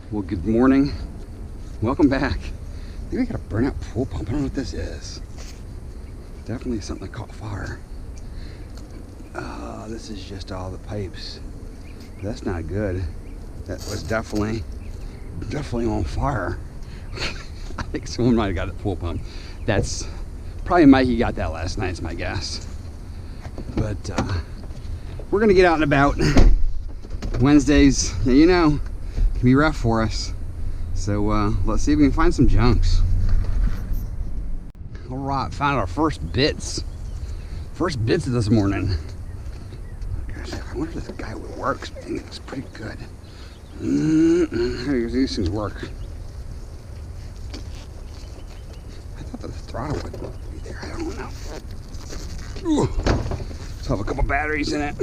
Well, good morning. Welcome back. I think we got a burnout pool pump. I don't know what this is. Definitely something that caught fire. This is just all the pipes. That's not good. That was definitely on fire. I think someone might have got a pool pump. That's probably Mikey got that last night, is my guess. But we're gonna get out and about. Wednesdays, you know, can be rough for us. So let's see if we can find some junks. All right, found our first bits. First bits of this morning. Gosh, I wonder if this guy works. I think it's pretty good. These things work. I thought the throttle would be there. I don't know. Ooh. Let's have a couple batteries in it.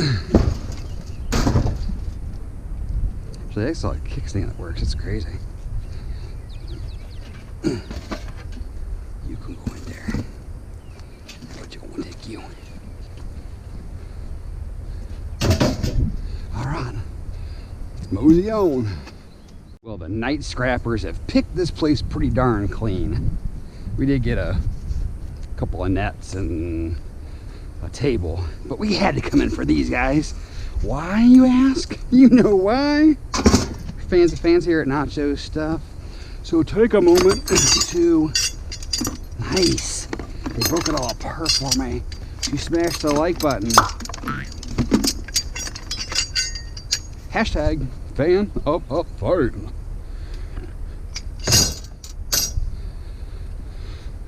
So they saw a kickstand that works. It's crazy. You can go in there. But you won't take you. All right. Let's mosey on. Well, the night scrappers have picked this place pretty darn clean. We did get a couple of nets and a table, but we had to come in for these guys. Why, you ask? You know why? Fans here at Nacho Stuff. So take a moment to, nice. They broke it all apart for me. You smashed the like button. Hashtag fan of a fan.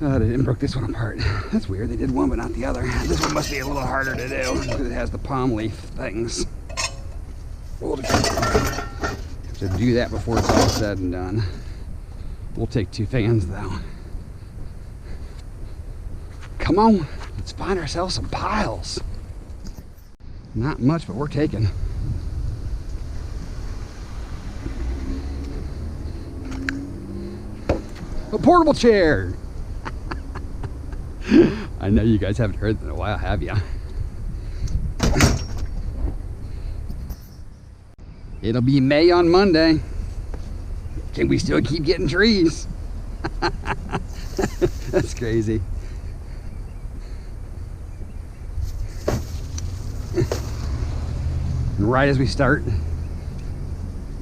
They didn't break this one apart. That's weird. They did one but not the other. This one must be a little harder to do because it has the palm leaf things. We'll have to do that before it's all said and done. We'll take 2 fans though. Come on, let's find ourselves some piles. Not much, but we're taking. A portable chair. I know you guys haven't heard that in a while, have ya? It'll be May on Monday. Can we still keep getting trees? That's crazy. And right as we start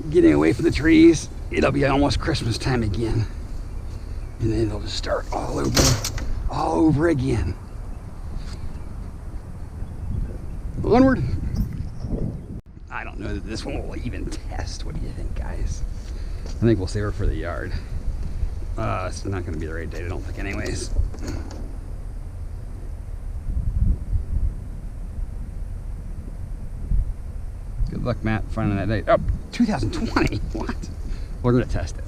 getting away from the trees, it'll be almost Christmas time again. And then it'll just start all over again. Onward. I don't know that this one will even test. What do you think, guys? I think we'll save her for the yard. It's not going to be the right date, I don't think, anyways. Good luck, Matt, finding that date. Oh, 2020. What? We're going to test it.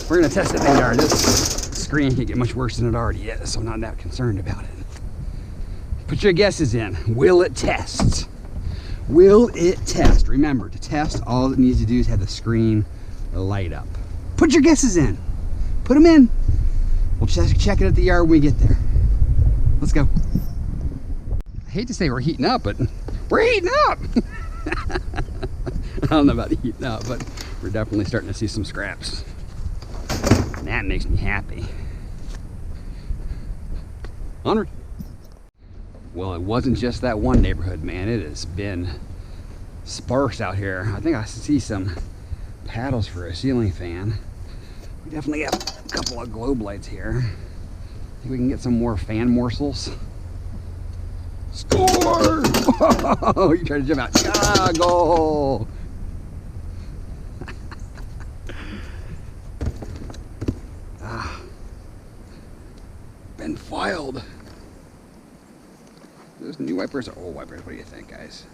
We're going to test it in the yard. This screen can't get much worse than it already is, so I'm not that concerned about it. Put your guesses in. Will it test? Will it test? Remember, to test, all it needs to do is have the screen light up. Put your guesses in. Put them in. We'll just check it at the yard when we get there. Let's go. I hate to say we're heating up, but we're heating up. I don't know about heating up, but we're definitely starting to see some scraps. And that makes me happy. Onward. Well, it wasn't just that one neighborhood, man. It has been sparse out here. I think I see some paddles for a ceiling fan. We definitely have a couple of globe lights here. Think we can get some more fan morsels. Score! Oh, you tried to jump out. Ah, goal! Been filed. Those new wipers are old wipers. What do you think, guys?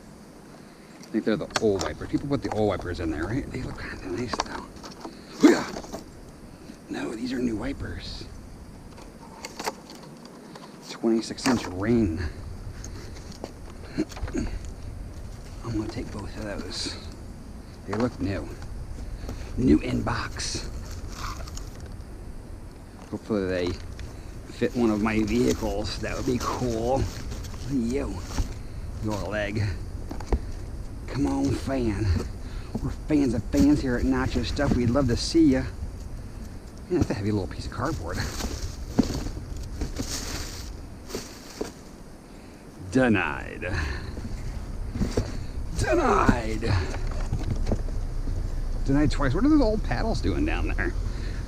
I think they're the old wipers. People put the old wipers in there, right? They look kind of nice, though. No, these are new wipers. 26-inch rain. I'm going to take both of those. They look new. New in box. Hopefully they fit one of my vehicles. That would be cool. You, your leg. Come on, fan. We're fans of fans here at Nacho Stuff. We'd love to see you. Man, that's a heavy little piece of cardboard. Denied. Denied. Denied twice. What are those old paddles doing down there?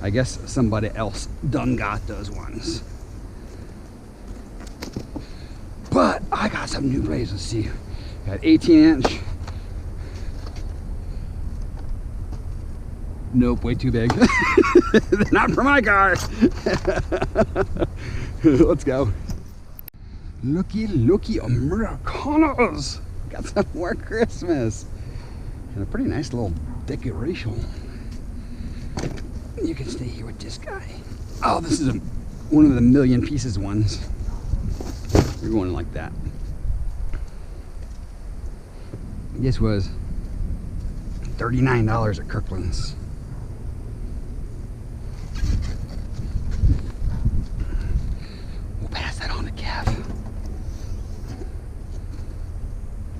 I guess somebody else done got those ones. But I got some new blades. Let's see. Got 18-inch. Nope, way too big. Not for my car. Let's go. Looky, looky, Americanas. Got some more Christmas. And a pretty nice little decoration. You can stay here with this guy. Oh, this is one of the million pieces ones. We're going like that. This was $39 at Kirkland's. We'll pass that on to Kev.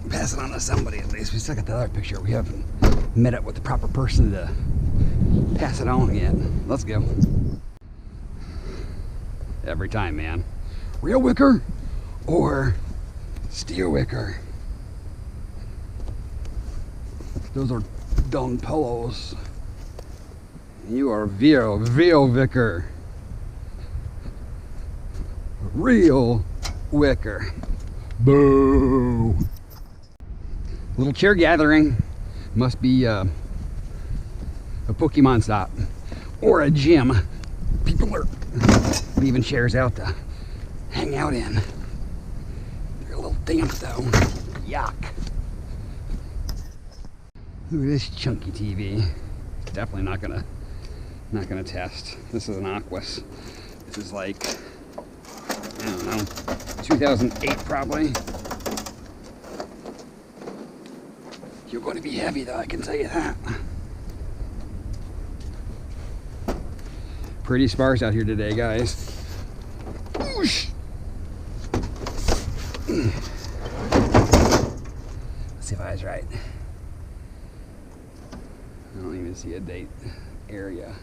Pass it on to somebody at least. We still got the other picture. We haven't met up with the proper person to pass it on yet. Let's go. Every time, man. Real wicker or steel wicker. Those are dumb pillows. You are real wicker. Real wicker. Boo. Little cheer gathering. Must be a Pokemon stop or a gym. People are leaving chairs out to hang out in. They're a little damp though. Yuck. Look at this chunky TV. Definitely not gonna test. This is an Aquas. This is like, I don't know, 2008 probably. You're going to be heavy though, I can tell you that. Pretty sparse out here today, guys. Whoosh. Let's see if I was right. I don't even see a date area.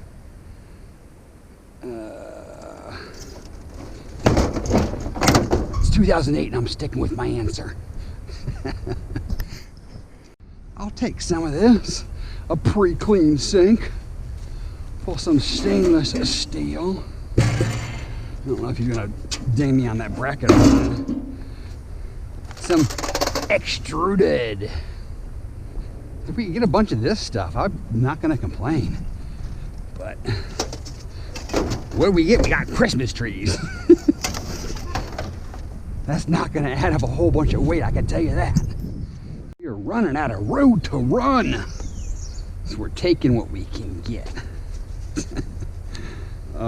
It's 2008 and I'm sticking with my answer. I'll take some of this. A pre-clean sink. For some stainless steel. I don't know if you're gonna ding me on that bracket or not. Some extruded. If we can get a bunch of this stuff, I'm not gonna complain. But what do we get? We got Christmas trees. That's not gonna add up a whole bunch of weight, I can tell you that. We're running out of road to run. So we're taking what we can get. You're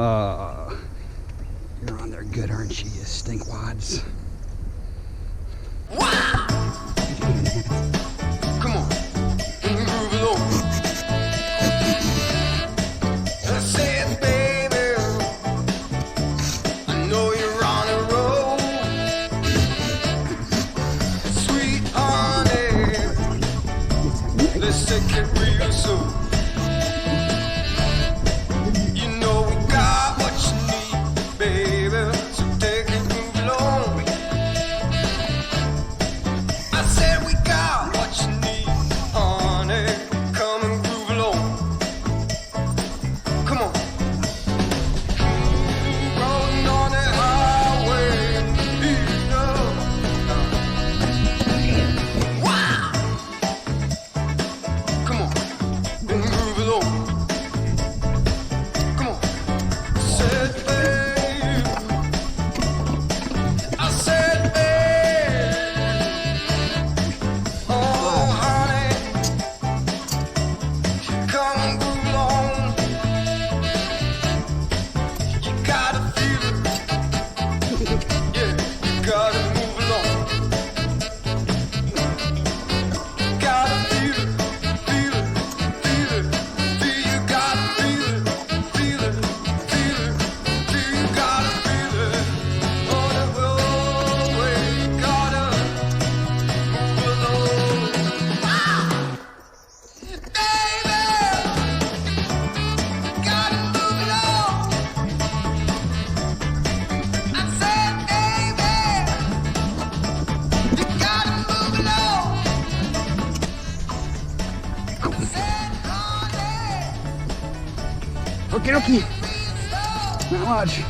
on there good, aren't you, you stinkwads? Come on, can you move along? I said, baby, I know you're on a roll. Sweet honey, let's take it real slow. Okay, okay. Not much.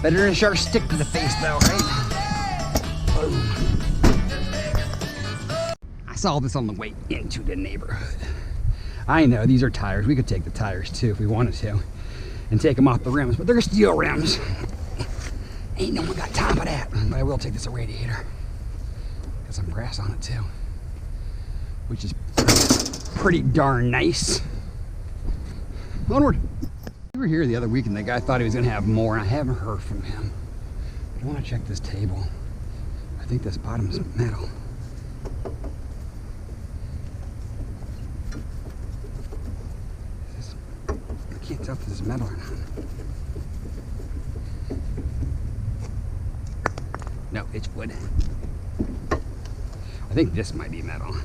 Better than a sharp stick to the face, though, right? Boom. I saw this on the way into the neighborhood. I know these are tires. We could take the tires too if we wanted to, and take them off the rims, but they're steel rims. Ain't no one got time for that. But I will take this radiator. Got some brass on it too, which is pretty darn nice. Onward. We were here the other week and the guy thought he was gonna have more, and I haven't heard from him. I want to check this table. I think this bottom's metal. I can't tell if this is metal or not. No, it's wood. I think this might be metal.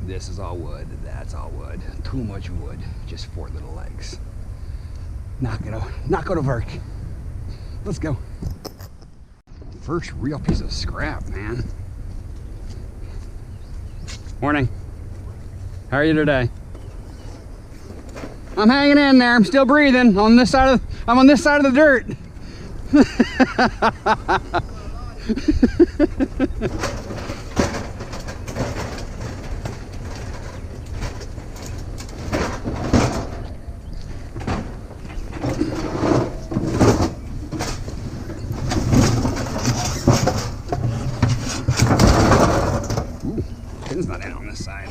This is all wood, that's all wood. Too much wood, just 4 little legs. Not gonna work. Let's go. First real piece of scrap, man. Morning. How are you today? I'm hanging in there. I'm still breathing. I'm on this side of the dirt. Ooh, pin's not in on this side.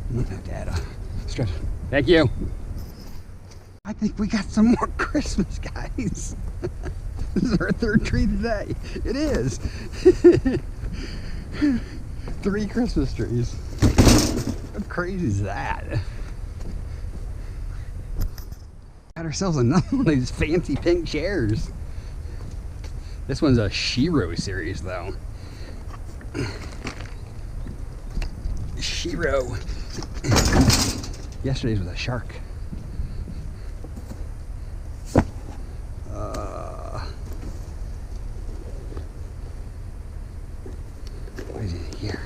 I'm gonna have to add a stretch. Thank you. I think we got some more Christmas, guys. This is our 3rd tree today. It is. 3 Christmas trees. How crazy is that? Got ourselves another one of these fancy pink chairs. This one's a Shiro series, though. Shiro. Yesterday's was a shark. What is it here?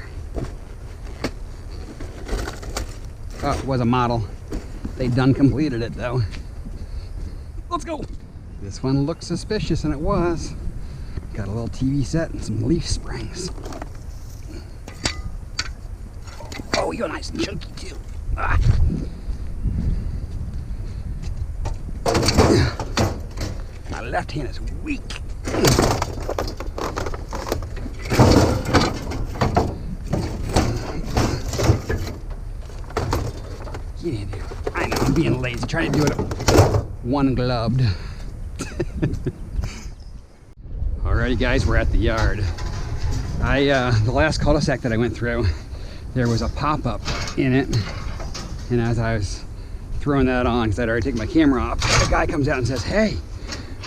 Oh, it was a model. They done completed it though. Let's go. This one looks suspicious, and it was. Got a little TV set and some leaf springs. Oh, you're nice and chunky too. Ah. My left hand is weak. Get in here. I know I'm being lazy, trying to do it one gloved. Alrighty guys, we're at the yard. The last cul-de-sac that I went through, there was a pop-up in it, and as I was throwing that on, because I'd already taken my camera off, the guy comes out and says, "Hey,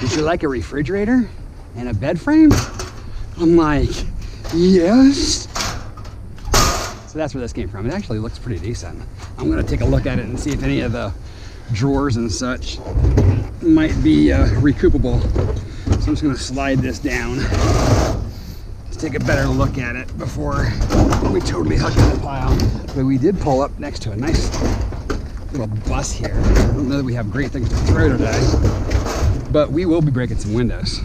would you like a refrigerator and a bed frame?" I'm like, "Yes." So that's where this came from. It actually looks pretty decent. I'm gonna take a look at it and see if any of the drawers and such might be recoupable. So I'm just gonna slide this down to take a better look at it before we totally hook in the pile. But we did pull up next to a nice little bus here. I don't know that we have great things to throw today, but we will be breaking some windows.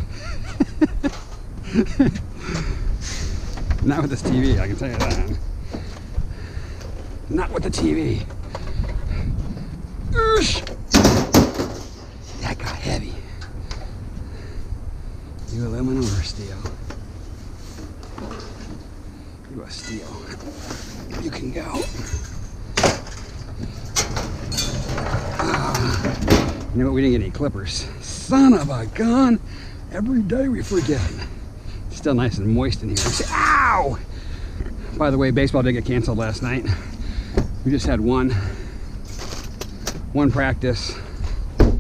Not with this TV, I can tell you that. Not with the TV. That got heavy. You aluminum or steel? You a steel. You can go. You know what? We didn't get any clippers. Son of a gun! Every day we forget. It's still nice and moist in here. Ow! By the way, baseball did get canceled last night. We just had one practice, and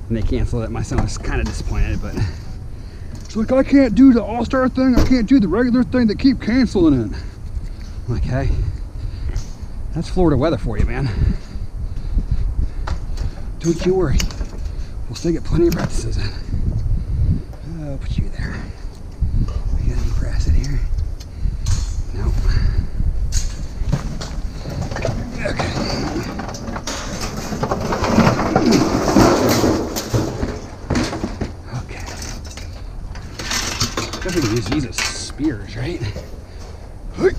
they canceled it. My son was kind of disappointed, but it's like, I can't do the all-star thing. I can't do the regular thing. They keep canceling it. I'm like, hey, that's Florida weather for you, man. Don't you worry. We'll still get plenty of practices in. I'll put you there. We got any brass in here? Guess we can use these as spears, right? Yeah,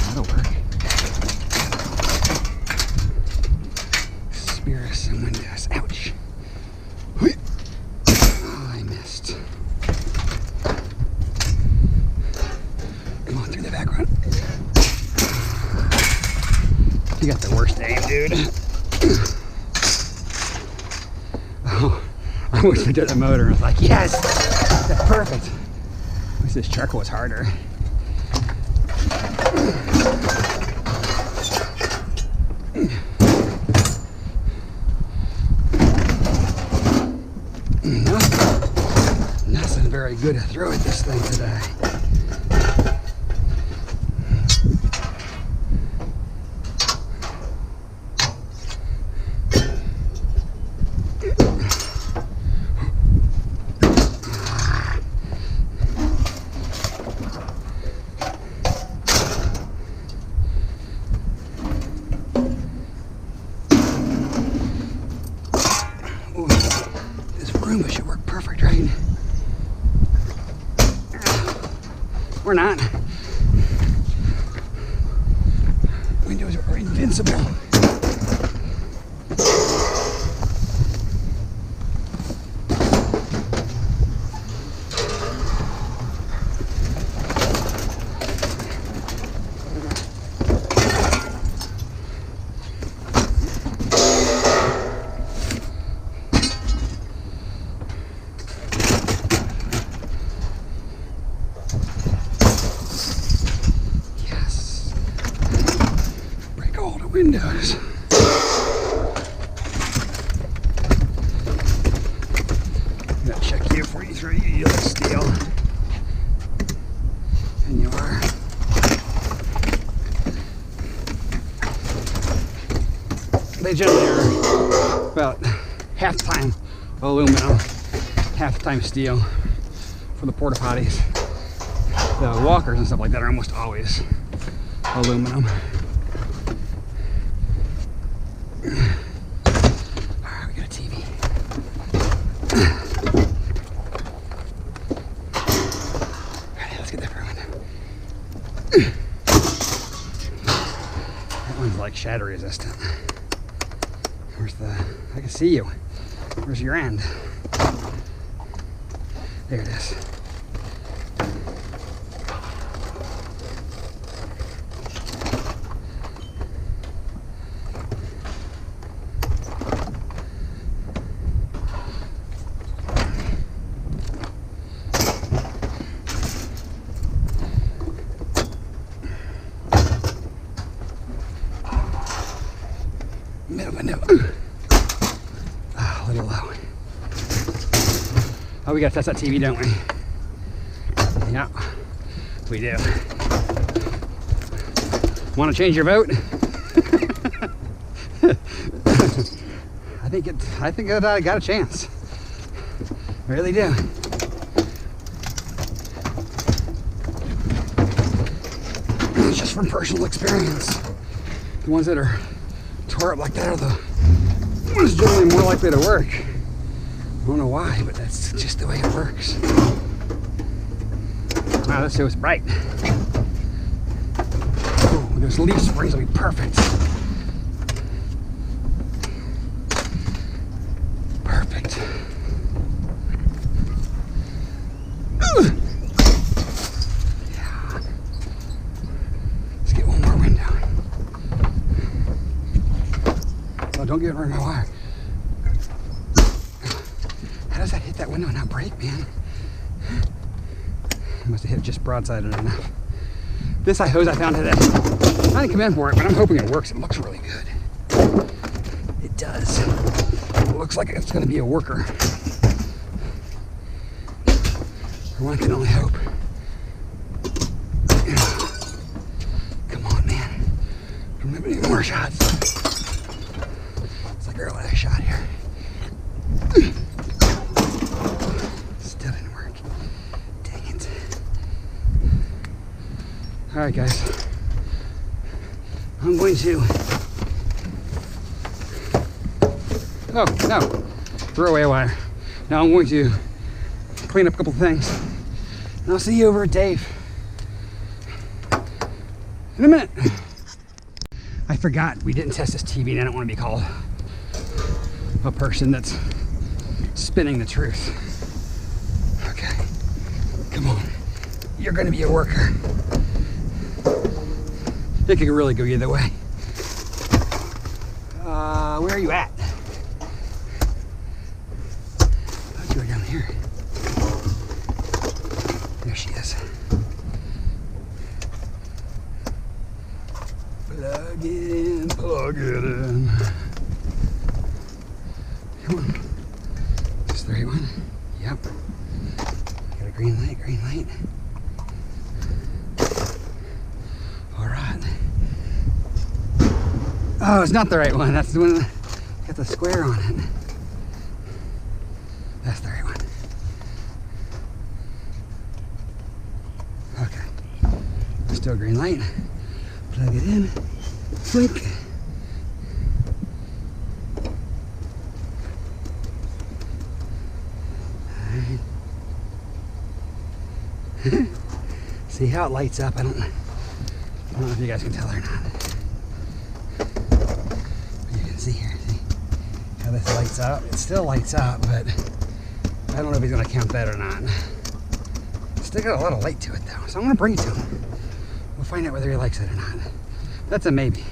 that'll work. Spear some windows. Ouch. Oh, I missed. Come on, through the back run. You got the worst aim, dude. Oh, I wish we did the motor. I was like, yes, that's perfect. I wish this truck was harder. Nothing very good to throw at this thing today. Ooh, this Roomba should work perfect, right? Or not. Windows are invincible. Windows. I'm gonna check you before you throw your steel. And you are. They generally are about half the time aluminum, half the time steel for the porta potties. The walkers and stuff like that are almost always aluminum. Like shatter resistant. Where's the, I can see you. Where's your end? There it is. Middle window. Oh, a little low. Oh, we gotta test that TV, don't we? Yeah, we do. Want to change your vote? I think I got a chance. I really do. It's just from personal experience. The ones that are tore up like that are the ones generally more likely to work. I don't know why, but that's just the way it works. Wow, this shows bright. Oh, those leaf springs will be perfect. Perfect. Yeah. Let's get one more window. Oh, don't get it right in my wire. How does that hit that window and not break, man? I must have hit just broadsided enough. This hose I found today. I didn't come in for it, but I'm hoping it works. It looks really good. It does. It looks like it's going to be a worker. One can only hope. Come on, man. Don't have any more shots. It's like our last shot here. Still didn't work. Dang it. Alright, guys. I'm going to... Oh, no. Throw away a wire. Now I'm going to clean up a couple things, and I'll see you over at Dave in a minute. I forgot we didn't test this TV, and I don't want to be called a person that's spinning the truth. Okay, come on. You're going to be a worker. It could really go either way. Where are you at? You were down here. There she is. Plug it in, plug it in. Come on. Is this the right one? Yep. Got a green light, green light. All right. Oh, it's not the right one. That's the one that got the square on it. That's the right one. Okay. Still green light. Plug it in. Blink. Alright. See how it lights up? I don't know if you guys can tell or not. But you can see here, see how this lights up? It still lights up, but I don't know if he's gonna count that or not. Still got a lot of light to it though, so I'm gonna bring it to him. We'll find out whether he likes it or not. That's a maybe.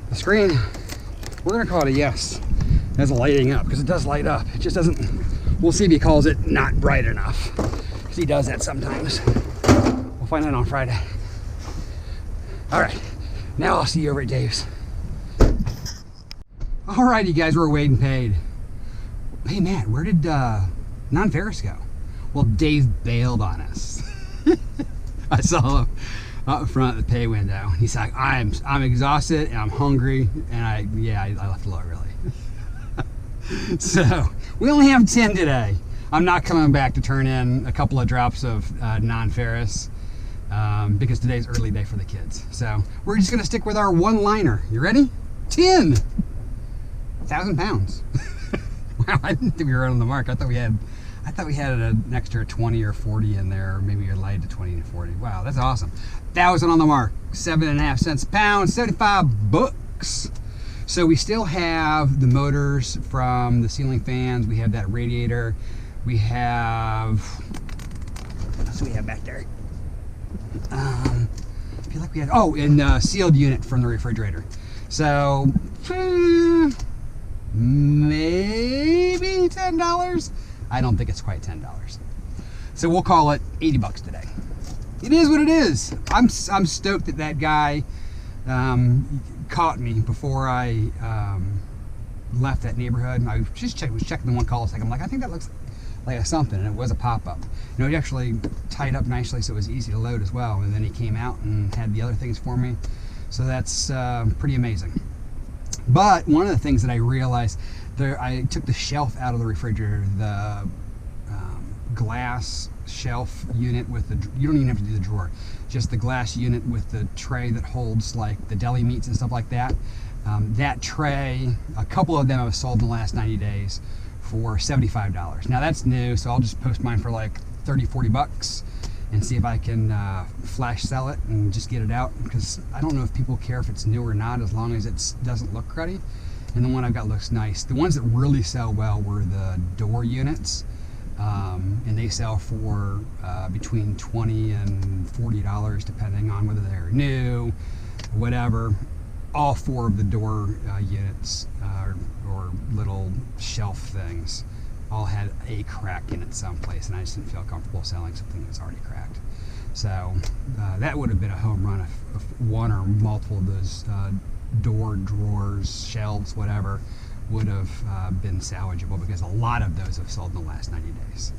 The screen, we're gonna call it a yes as a lighting up, because it does light up. It just doesn't, we'll see if he calls it not bright enough, because he does that sometimes. We'll find out on Friday. All right, now I'll see you over at Dave's. All right, you guys, we're weighed and paid. Hey Matt, where did non-ferrous go? Well, Dave bailed on us. I saw him up front of the pay window. He's like, I'm exhausted and I'm hungry, and I left a lot early. So we only have 10 today. I'm not coming back to turn in a couple of drops of non-ferrous because today's early day for the kids. So we're just gonna stick with our one-liner. You ready? 10. 1,000 pounds. Wow, I didn't think we were on the mark. I thought we had an extra 20 or 40 in there, or maybe you're light to 20 to 40. Wow, that's awesome. 1,000 on the mark, 7.5 cents a pound, 75 bucks. So we still have the motors from the ceiling fans. We have that radiator. We have, what else do we have back there? I feel like we had, and the sealed unit from the refrigerator. So, maybe $10. I don't think it's quite $10. So we'll call it 80 bucks today. It is what it is. I'm stoked that that guy caught me before I left that neighborhood. And I just was checking the one call second. I'm like, I think that looks like a something, and it was a pop-up. You know, he actually tied up nicely so it was easy to load as well. And then he came out and had the other things for me. So that's pretty amazing. But one of the things that I realized, I took the shelf out of the refrigerator, the glass shelf unit with the, you don't even have to do the drawer, just the glass unit with the tray that holds like the deli meats and stuff like that. That tray, a couple of them I've sold in the last 90 days for $75. Now that's new, so I'll just post mine for like 30, 40 bucks and see if I can flash sell it and just get it out, because I don't know if people care if it's new or not, as long as it doesn't look cruddy. And the one I've got looks nice. The ones that really sell well were the door units, and they sell for between $20 and $40 depending on whether they're new, whatever. All 4 of the door units or little shelf things all had a crack in it someplace, and I just didn't feel comfortable selling something that's already cracked. So that would have been a home run if one or multiple of those door drawers, shelves, whatever, would have been salvageable, because a lot of those have sold in the last 90 days.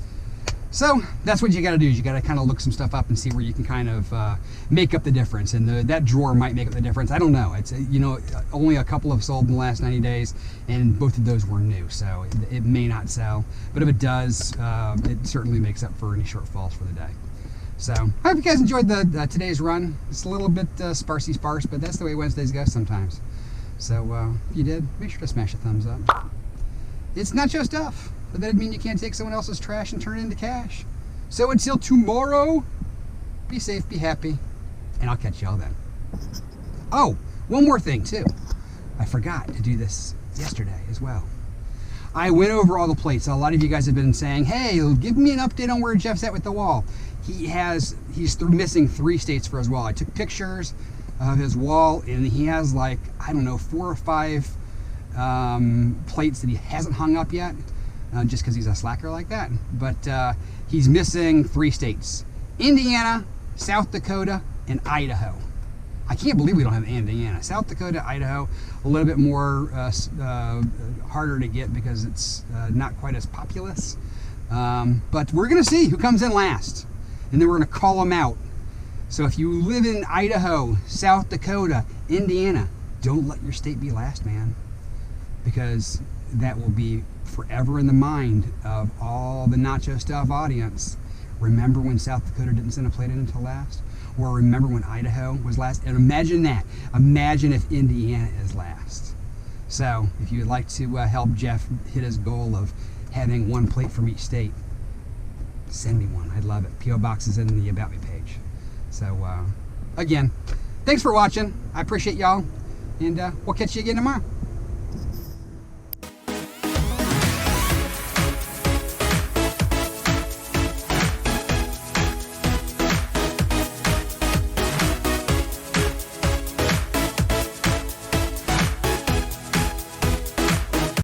So that's what you got to do, is you got to kind of look some stuff up and see where you can kind of make up the difference. And that drawer might make up the difference. I don't know. It's only a couple have sold in the last 90 days, and both of those were new, so it may not sell. But if it does, it certainly makes up for any shortfalls for the day. So I hope you guys enjoyed today's run. It's a little bit sparse, but that's the way Wednesdays go sometimes. So if you did, make sure to smash a thumbs up. It's Nacho Stuff. but that'd mean you can't take someone else's trash and turn it into cash. So until tomorrow, be safe, be happy, and I'll catch y'all then. Oh, one more thing too. I forgot to do this yesterday as well. I went over all the plates. A lot of you guys have been saying, hey, give me an update on where Jeff's at with the wall. He's missing 3 states for his wall. I took pictures of his wall, and he has like, I don't know, 4 or 5 plates that he hasn't hung up yet, just because he's a slacker like that. But he's missing 3 states: Indiana, South Dakota, and Idaho. I can't believe we don't have Indiana. South Dakota, Idaho, a little bit more harder to get because it's not quite as populous. But we're going to see who comes in last, and then we're going to call them out. So if you live in Idaho, South Dakota, Indiana, don't let your state be last, man, because that will be forever in the mind of all the Nacho Stuff audience. Remember when South Dakota didn't send a plate in until last? Or remember when Idaho was last? And imagine that. Imagine if Indiana is last. So if you would like to help Jeff hit his goal of having 1 plate from each state, send me one. I'd love it. P.O. Box is in the About Me page. So again, thanks for watching. I appreciate y'all. And we'll catch you again tomorrow.